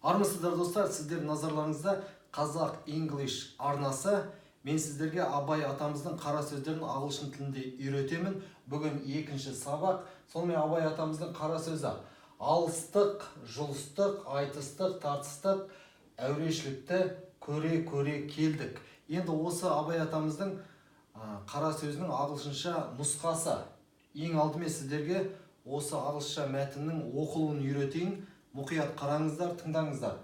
Армысыздар достар, сіздердің назарларыңызда Қазақ English арнасы. Мен сіздерге Абай атамыздың қара сөздерін ағылшын тілінде үйретемін. Бүгін екінші сабақ. Сонымен Абай атамыздың қара сөзі: алыстық, жұлыстық, айтыстық, тартыстық, әурешілікті көре келдік. Енді осы Абай атамыздың қара сөзінің ағылшынша нұсқасы. Ең алдымен сіздерге осы ағылшынша мәтіннің оқылуын үйретейін. Мұқият қараңыздар, тыңдаңыздар.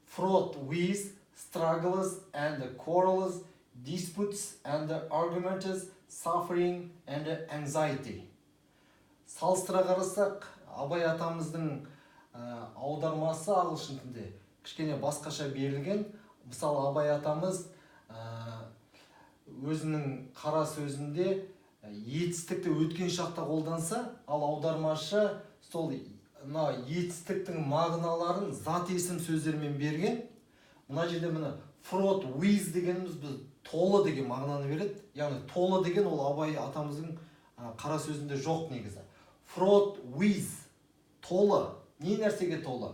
Fraught with, struggles and quarrels, disputes and arguments, suffering and anxiety. Салыстыра қарасақ, Абай атамыздың аудармасы ағылшын тілінде кішкене басқаша берілген. Мысалы, Абай атамыз өзінің қара сөзінде етістікті өткен шақта қолданса, ал аудармашы сол етістіктің мағыналарын зат есім сөздермен берген. Мына жерде міне fraught with дегеніміз біз толы деген мағынаны береді. Яғни толы деген ол Абай атамыздың қара сөзінде жоқ негізі. Fraught with толы. Не нәрсеге толы?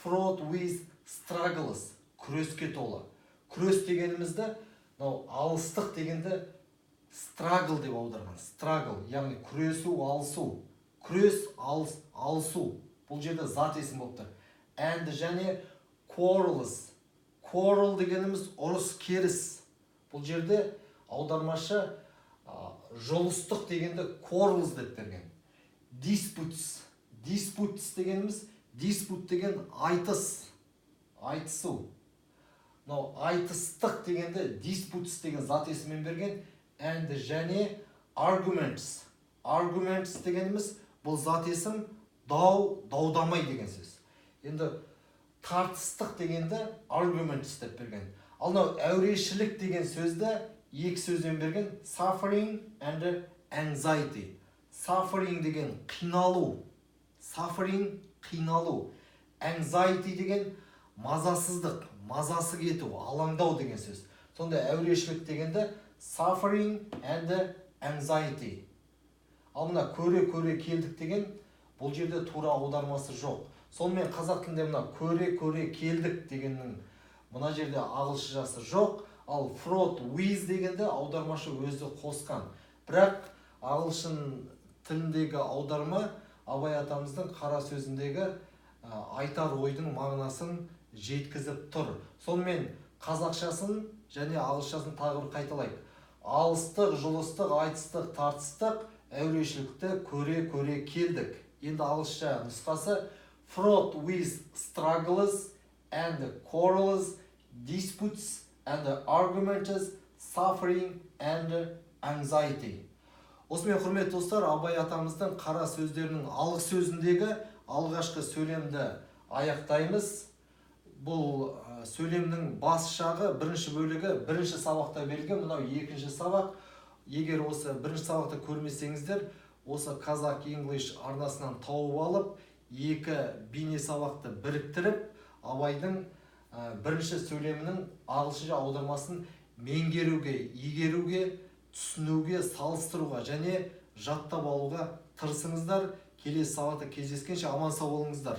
Fraught with struggles күреске толы. Күрес дегенімізді алыстық дегенді struggle деп аударған. Struggle, яғни күресу, алысу. Күрес, алысу. Бұл жерде зат есім болып тұр. And және quarrels. Quarrel дегеніміз ұрыс, керіс. Бұл жерде аудармашы жұлыстық дегенді quarrels деп берген. Disputes. Disputes дегеніміз, dispute деген айтыс, айтысу. Айтыстық дегенді disputes деген зат есіммен берген. And және arguments. Arguments дегеніміз бұл зат есім даудамай деген сөз. Енді тартыстық дегенді arguments деп берген. Ал әурешілік деген сөзді екі сөзден берген: suffering and anxiety. Suffering деген қиналу. Suffering қиналу. Anxiety деген мазасыздық, мазасы кету, алаңдау деген сөз. Сонда әурешілік дегенді suffering and anxiety. Ал мына көре келдік деген бұл жерде тура аудармасы жоқ. Сонымен қазақ тілінде мына көре келдік дегеннің мына жерде ағылшыншасы жоқ. Ал fraught with дегенде аудармашы өзі қосқан. Бірақ ағылшын тіліндегі аударма Абай атамыздың қара сөзіндегі айтар ойдың мағынасын жеткізіп тұр. Сонымен қазақшасын және ағылшыншасын тағы бір қайталайық. Алыстық, жұлыстық, айтыстық, тартыстық, әурешілікті көре келдік. Енді ағылшынша нұсқасы: fraught with struggles and quarrels, disputes and arguments, suffering and anxiety. Осымен құрметті достар, Абай атамыздың қара сөздерінің алғы сөзіндегі алғашқы сөйлемді аяқтаймыз. Бұл сөйлемнің бас жағы бірінші бөлігі бірінші сабақта берілген, мынау екінші сабақ. Егер осы бірінші сабақты көрмесеңіздер, осы Қазақ English арнасынан тауып алып, екі бейне сабақты біріктіріп, Абайдың бірінші сөйлемінің ағылшынша аудармасын меңгеруге, игеруге, түсінуге, салыстыруға және жаттап алуға тырысыңыздар. Келесі сабақта кездескенше аман сау болыңыздар.